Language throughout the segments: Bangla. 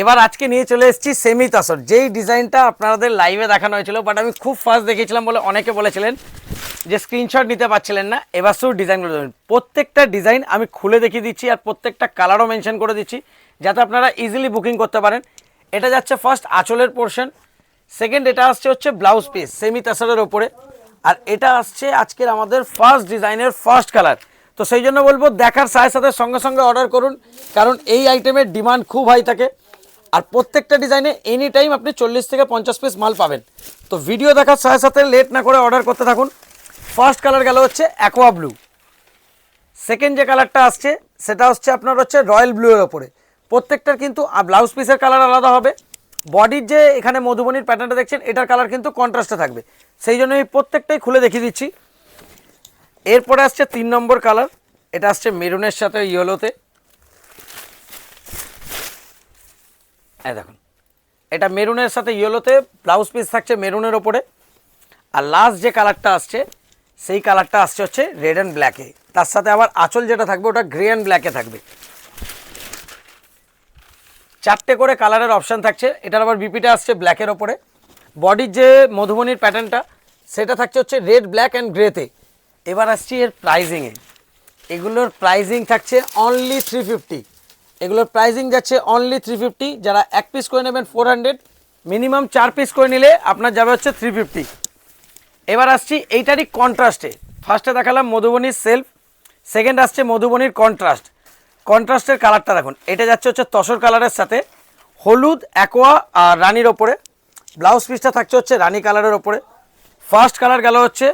এবার আজকে নিয়ে চলে এসেছি সেমি তাসর, যেই ডিজাইনটা আপনাদের লাইভে দেখানো হয়েছিল, বাট আমি খুব ফাস্ট দেখিয়েছিলাম বলে অনেকে বলেছিলেন যে স্ক্রিনশট নিতে পারছিলেন না। এবার শুধু ডিজাইনগুলো দেবেন, প্রত্যেকটা ডিজাইন আমি খুলে দেখিয়ে দিচ্ছি আর প্রত্যেকটা কালারও মেনশন করে দিচ্ছি যাতে আপনারা ইজিলি বুকিং করতে পারেন। এটা যাচ্ছে ফার্স্ট আঁচলের পোর্শন, সেকেন্ড এটা আসছে হচ্ছে ব্লাউজ পিস সেমি তাসরের ওপরে, আর এটা আসছে আজকের আমাদের ফার্স্ট ডিজাইনের ফার্স্ট কালার। তো সেই জন্য বলবো দেখার সাথে সাথে সঙ্গে সঙ্গে অর্ডার করুন, কারণ এই আইটেমের ডিমান্ড খুব হাই থাকে আর প্রত্যেকটা ডিজাইনে এনি টাইম আপনি 40 থেকে 50 পিস মাল পাবেন। তো ভিডিও দেখার সাথে সাথে লেট না করে অর্ডার করতে থাকুন। ফার্স্ট কালার গেল হচ্ছে অ্যাকোয়া ব্লু, সেকেন্ড যে কালারটা আসছে সেটা হচ্ছে আপনার হচ্ছে রয়্যাল ব্লু এর ওপরে। প্রত্যেকটার কিন্তু ব্লাউজ পিসের কালার আলাদা হবে, বডির যে এখানে মধুবনীর প্যাটার্নটা দেখছেন এটার কালার কিন্তু কন্ট্রাস্টে থাকবে, সেই জন্য এই প্রত্যেকটাই খুলে দেখিয়ে দিচ্ছি। এরপরে আসছে 3 নম্বর কালার, এটা আসছে মেরুনের সাথে ইয়েলোতে। এই দেখুন, এটা মেরুনের সাথে ইয়েলোতে, ব্লাউজ পিস থাকছে মেরুনের ওপরে। আর লাস্ট যে কালারটা আসছে সেই কালারটা আসছে হচ্ছে রেড অ্যান্ড ব্ল্যাকে, তার সাথে আবার আঁচল যেটা থাকবে ওটা গ্রে অ্যান্ড ব্ল্যাকে থাকবে। 4টে করে কালারের অপশান থাকছে। এটার আবার বিপিটা আসছে ব্ল্যাকের ওপরে। বডির যে মধুবনীর প্যাটার্নটা সেটা থাকছে হচ্ছে রেড, ব্ল্যাক অ্যান্ড গ্রেতে। এবার আসছি এর প্রাইজিংয়ে। এগুলোর প্রাইজিং থাকছে অনলি 350। এগুলোর প্রাইজিং যাচ্ছে অনলি 350। যারা 1 পিস করে নেবেন 400, মিনিমাম 4 পিস করে নিলে আপনার যাবে হচ্ছে 350। এবার আসছি এইটারই কন্ট্রাস্টে। ফার্স্টে দেখালাম মধুবনীর সেলফ, সেকেন্ড আসছে মধুবনীর কন্ট্রাস্ট। কন্ট্রাস্টের কালারটা দেখুন, এটা যাচ্ছে হচ্ছে তসর কালারের সাথে হলুদ, অ্যাকোয়া আর রানির ওপরে। ব্লাউজ পিসটা থাকছে হচ্ছে রানি কালারের ওপরে। ফার্স্ট কালার গেল হচ্ছে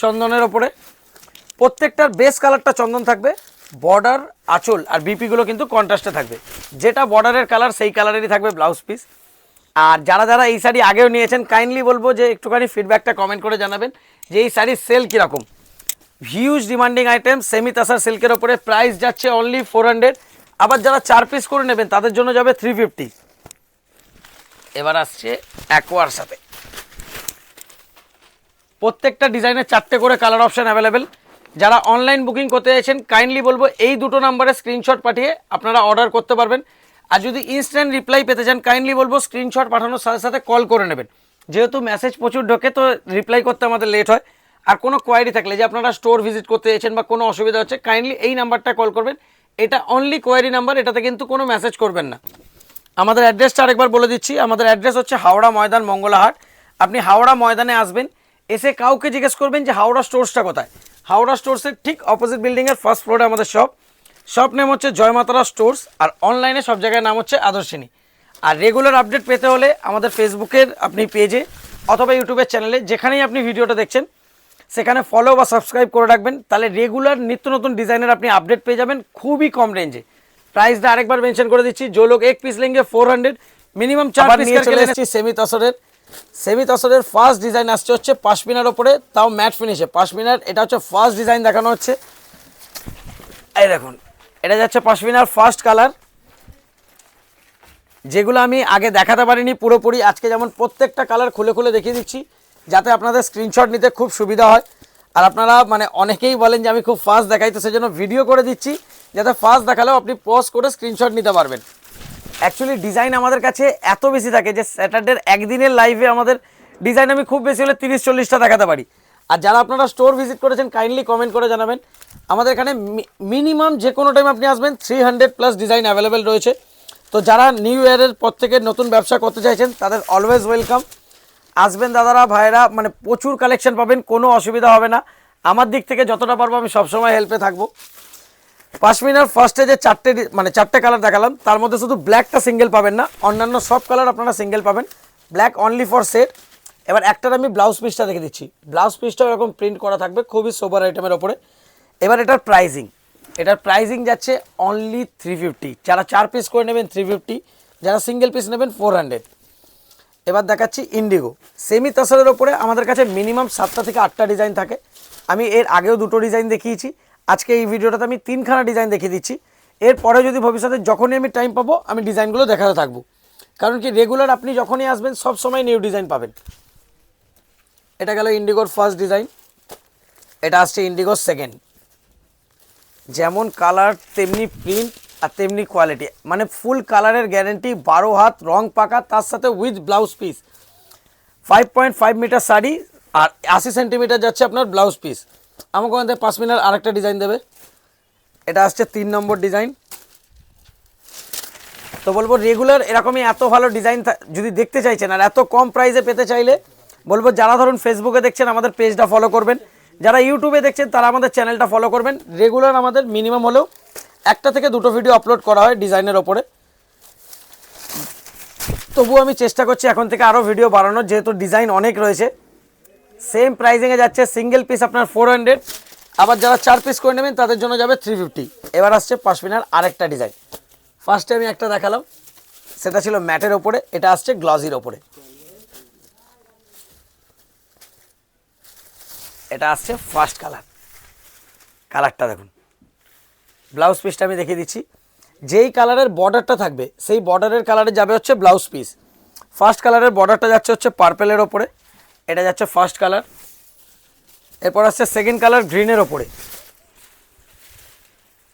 চন্দনের ওপরে। প্রত্যেকটার বেস কালারটা চন্দন থাকবে, বর্ডার, আঁচল আর বিপিগুলো কিন্তু কন্ট্রাস্টে থাকবে। যেটা বর্ডারের কালার সেই কালারেরই থাকবে ব্লাউজ পিস। আর যারা যারা এই শাড়ি আগেও নিয়েছেন কাইন্ডলি বলবো যে একটুখানি ফিডব্যাকটা কমেন্ট করে জানাবেন যে এই শাড়ির সেল কীরকম। হিউজ ডিমান্ডিং আইটেম সেমি তাসার সিল্কের ওপরে, প্রাইস যাচ্ছে অনলি 400। আবার যারা 4 পিস করে নেবেন তাদের জন্য যাবে 350। এবার আসছে অ্যাকোয়ার সাথে। প্রত্যেকটা ডিজাইনের 4টে করে কালার অপশান অ্যাভেলেবেল। যারা অনলাইন বুকিং করতে চাইছেন কাইন্ডলি বলবো এই দুটো নাম্বারে স্ক্রিনশট পাঠিয়ে আপনারা অর্ডার করতে পারবেন। আর যদি ইনস্ট্যান্ট রিপ্লাই পেতে চান কাইন্ডলি বলবো স্ক্রিনশট পাঠানোর সাথে সাথে কল করে নেবেন, যেহেতু মেসেজ প্রচুর ঢোকে তো রিপ্লাই করতে আমাদের লেট হয়। আর কোনো কোয়ারি থাকলে যে আপনারা স্টোর ভিজিট করতে চাইছেন বা কোনো অসুবিধা হচ্ছে কাইন্ডলি এই নাম্বারটা কল করবেন। এটা অনলি কোয়ারি নাম্বার, এটাতে কিন্তু কোনো মেসেজ করবেন না। আমাদের অ্যাড্রেসটা আরেকবার বলে দিচ্ছি। আমাদের অ্যাড্রেস হচ্ছে হাওড়া ময়দান, মঙ্গলাহাট। আপনি হাওড়া ময়দানে আসবেন, এসে কাউকে জিজ্ঞেস করবেন যে হাওড়া স্টোর্সটা কোথায়। হাওড়া স্টোর্সের ঠিক অপোজিট বিল্ডিংয়ের ফার্স্ট ফ্লোরে আমাদের শপ নেম হচ্ছে জয়মাতারা স্টোর্স, আর অনলাইনে সব জায়গায় নাম হচ্ছে আদর্শিনী। আর রেগুলার আপডেট পেতে হলে আমাদের ফেসবুকের আপনি পেজে অথবা ইউটিউবের চ্যানেলে যেখানেই আপনি ভিডিওটা দেখছেন সেখানে ফলো বা সাবস্ক্রাইব করে রাখবেন, তাহলে রেগুলার নিত্য নতুন ডিজাইনের আপনি আপডেট পেয়ে যাবেন খুবই কম রেঞ্জে। প্রাইসটা আরেকবার মেনশন করে দিচ্ছি, जो लोग 1 পিস लेंगे 400, মিনিমাম 4 পিস চলে এসেছি সেমি তসরের ফার্স্ট ডিজাইন আসছে হচ্ছে পাশমিনার ওপরে, তাও ম্যাট ফিনিশে পাশমিনার। এটা হচ্ছে ফার্স্ট ডিজাইন দেখানো হচ্ছে। এই দেখুন, এটা যাচ্ছে পাশমিনার ফার্স্ট কালার, যেগুলো আমি আগে দেখাতে পারিনি পুরোপুরি আজকে যেমন প্রত্যেকটা কালার খুলে খুলে দেখিয়ে দিচ্ছি যাতে আপনাদের স্ক্রিনশট নিতে খুব সুবিধা হয়। আর আপনারা মানে অনেকেই বলেন যে আমি খুব ফাস্ট দেখাই, তো সেই জন্য ভিডিও করে দিচ্ছি যাতে ফাস্ট দেখালেও আপনি পজ করে স্ক্রিনশট নিতে পারবেন। অ্যাকচুয়ালি ডিজাইন আমাদের কাছে এত বেশি থাকে যে স্যাটারডের একদিনের লাইভে আমাদের ডিজাইন আমি খুব বেশি হলে 30-40টা দেখাতে পারি। আর যারা আপনারা স্টোর ভিজিট করেছেন কাইন্ডলি কমেন্ট করে জানাবেন। আমাদের এখানে মিনিমাম যে কোনো টাইম আপনি আসবেন 300+ ডিজাইন অ্যাভেলেবেল রয়েছে। তো যারা নিউ ইয়ারের পর থেকে নতুন ব্যবসা করতে চাইছেন তাদের অলওয়েজ ওয়েলকাম। আসবেন দাদারা ভাইরা, মানে প্রচুর কালেকশন পাবেন, কোনো অসুবিধা হবে না। আমার দিক থেকে যতটা পারবো আমি সবসময় হেল্পে থাকবো। পাশমিনার ফার্স্টে যে 4টে কালার দেখালাম তার মধ্যে শুধু ব্ল্যাকটা সিঙ্গেল পাবেন না, অন্যান্য সব কালার আপনারা সিঙ্গেল পাবেন। Black only for set. এবার একটার আমি ব্লাউজ পিসটা দেখে দিচ্ছি। ব্লাউজ পিসটাও এরকম প্রিন্ট করা থাকবে খুবই সোবার আইটেমের ওপরে। এবার এটার প্রাইজিং যাচ্ছে অনলি 350। যারা 4 পিস করে নেবেন 350, যারা সিঙ্গেল পিস নেবেন 400। এবার দেখাচ্ছি ইন্ডিগো সেমি তাসরের ওপরে। আমাদের কাছে মিনিমাম 7টা থেকে 8টা ডিজাইন থাকে। আমি এর আগেও 2টো ডিজাইন দেখিয়েছি, আজকে এই ভিডিওটাতে আমি 3খানা ডিজাইন দেখিয়ে দিচ্ছি। এরপরে যদি ভবিষ্যতে যখনই আমি টাইম পাবো আমি ডিজাইনগুলো দেখাতে থাকবো, কারণ কি রেগুলার আপনি যখনই আসবেন সব সময় নিউ ডিজাইন পাবেন। এটা গেল ইন্ডিগোর ফার্স্ট ডিজাইন, এটা আসছে ইন্ডিগোর সেকেন্ড। যেমন কালার তেমনি প্রিন্ট আর তেমনি কোয়ালিটি, মানে ফুল কালারের গ্যারেন্টি, 12 হাত রং পাকা, তার সাথে with blouse piece. 5.5 metre sari আর 80 সেন্টিমিটার যাচ্ছে আপনার ব্লাউজ পিস। আমাকে ওখান থেকে পাশমিনার আরেকটা ডিজাইন দেবে, এটা আসছে 3 নম্বর ডিজাইন। তো বলবো রেগুলার এরকমই এত ভালো ডিজাইন যদি দেখতে চাইছেন আর এত কম প্রাইসে পেতে চাইলে বলবো যারা ধরুন ফেসবুকে দেখছেন আমাদের পেজটা ফলো করবেন, যারা ইউটিউবে দেখছেন তারা আমাদের চ্যানেলটা ফলো করবেন। রেগুলার আমাদের মিনিমাম হলেও 1 থেকে 2 ভিডিও আপলোড করা হয় ডিজাইনের ওপরে। তবুও আমি চেষ্টা করছি এখন থেকে আরও ভিডিও বাড়ানোর, যেহেতু ডিজাইন অনেক রয়েছে। সেম প্রাইজিংয়ে যাচ্ছে সিঙ্গেল পিস আপনার 400, আবার যারা 4 পিস করে নেবেন তাদের জন্য যাবে 350। এবার আসছে পাশমিনার আরেকটা ডিজাইন। ফার্স্টে আমি একটা দেখালাম, সেটা ছিল ম্যাটের ওপরে, এটা আসছে গ্লসির ওপরে। এটা আসছে ফার্স্ট কালারটা দেখুন। ব্লাউজ পিসটা আমি দেখিয়ে দিচ্ছি, যেই কালারের বর্ডারটা থাকবে সেই বর্ডারের কালারে যাবে হচ্ছে ব্লাউজ পিস। ফার্স্ট কালারের বর্ডারটা যাচ্ছে হচ্ছে পার্পেলের ওপরে, এটা যাচ্ছে ফার্স্ট কালার। এরপর আসছে সেকেন্ড কালার গ্রিনের ওপরে,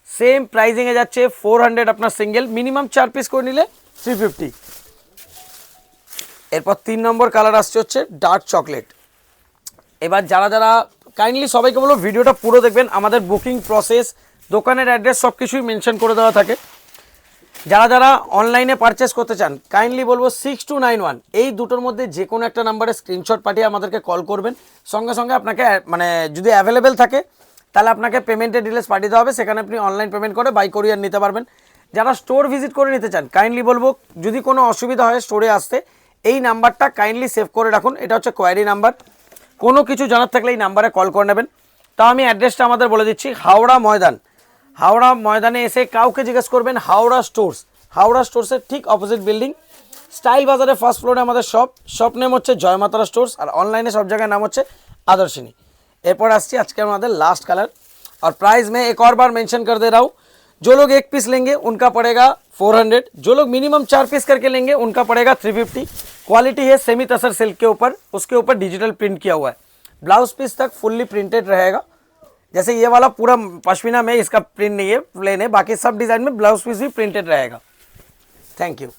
সেম প্রাইজিংয়ে যাচ্ছে 400 আপনার সিঙ্গেল, মিনিমাম 4 পিস করে নিলে 350। এরপর 3 নম্বর কালার আসছে হচ্ছে ডার্ক চকলেট। এবার যারা যারা কাইন্ডলি সবাইকে বলবো ভিডিওটা পুরো দেখবেন, আমাদের বুকিং প্রসেস, দোকানের অ্যাড্রেস সব কিছুই মেনশন করে দেওয়া থাকে। যারা যারা অনলাইনে পারচেস করতে চান কাইন্ডলি বলবো 6291 এই দুটোর মধ্যে যে কোনো একটা নাম্বারে স্ক্রিনশট পাঠিয়ে আমাদেরকে কল করবেন, সঙ্গে সঙ্গে আপনাকে মানে যদি অ্যাভেলেবেল থাকে তাহলে আপনাকে পেমেন্টের ডিটেলস পাঠিয়ে দেওয়া হবে, সেখানে আপনি অনলাইন পেমেন্ট করে বাই কোরিয়ার নিতে পারবেন। যারা স্টোর ভিজিট করে নিতে চান কাইন্ডলি বলবো যদি কোনো অসুবিধা হয় স্টোরে আসতে, এই নাম্বারটা কাইন্ডলি সেভ করে রাখুন, এটা হচ্ছে কোয়ারি নাম্বার। কোনো কিছু জানার থাকলে এই নাম্বারে কল করে নেবেন। তা আমি অ্যাড্রেসটা আমাদের বলে দিচ্ছি, হাওড়া ময়দানে এসে কাউকে জিজ্ঞেস করবেন হাওড়া স্টোর্সের ঠিক অপোজিট বিল্ডিং, স্টাইল বাজারের ফার্স্ট ফ্লোরে আমাদের শপ নেম হচ্ছে জয়মাতারা স্টোর্স, আর অনলাইনে সব জায়গায় নাম হচ্ছে आदर्शिनी। एरपर आसছি আজকে আমাদের लास्ट कलर, और प्राइस में एक और बार मेंशन कर दे रहा हूँ, जो लोग 1 पीस लेंगे उनका पड़ेगा 400, जो लोग मिनिमम 4 पीस करके लेंगे उनका पड़ेगा 350। क्वालिटी है सेमी तसर सिल्क के ऊपर, उसके ऊपर डिजिटल प्रिंट किया हुआ है, ब्लाउज पीस तक फुल्ली प्रिंटेड रहेगा। जैसे ये वाला पूरा पश्मीना में इसका प्रिंट नहीं है, प्लेन है, बाकी सब डिज़ाइन में ब्लाउज पीस भी प्रिंटेड रहेगा। Thank you.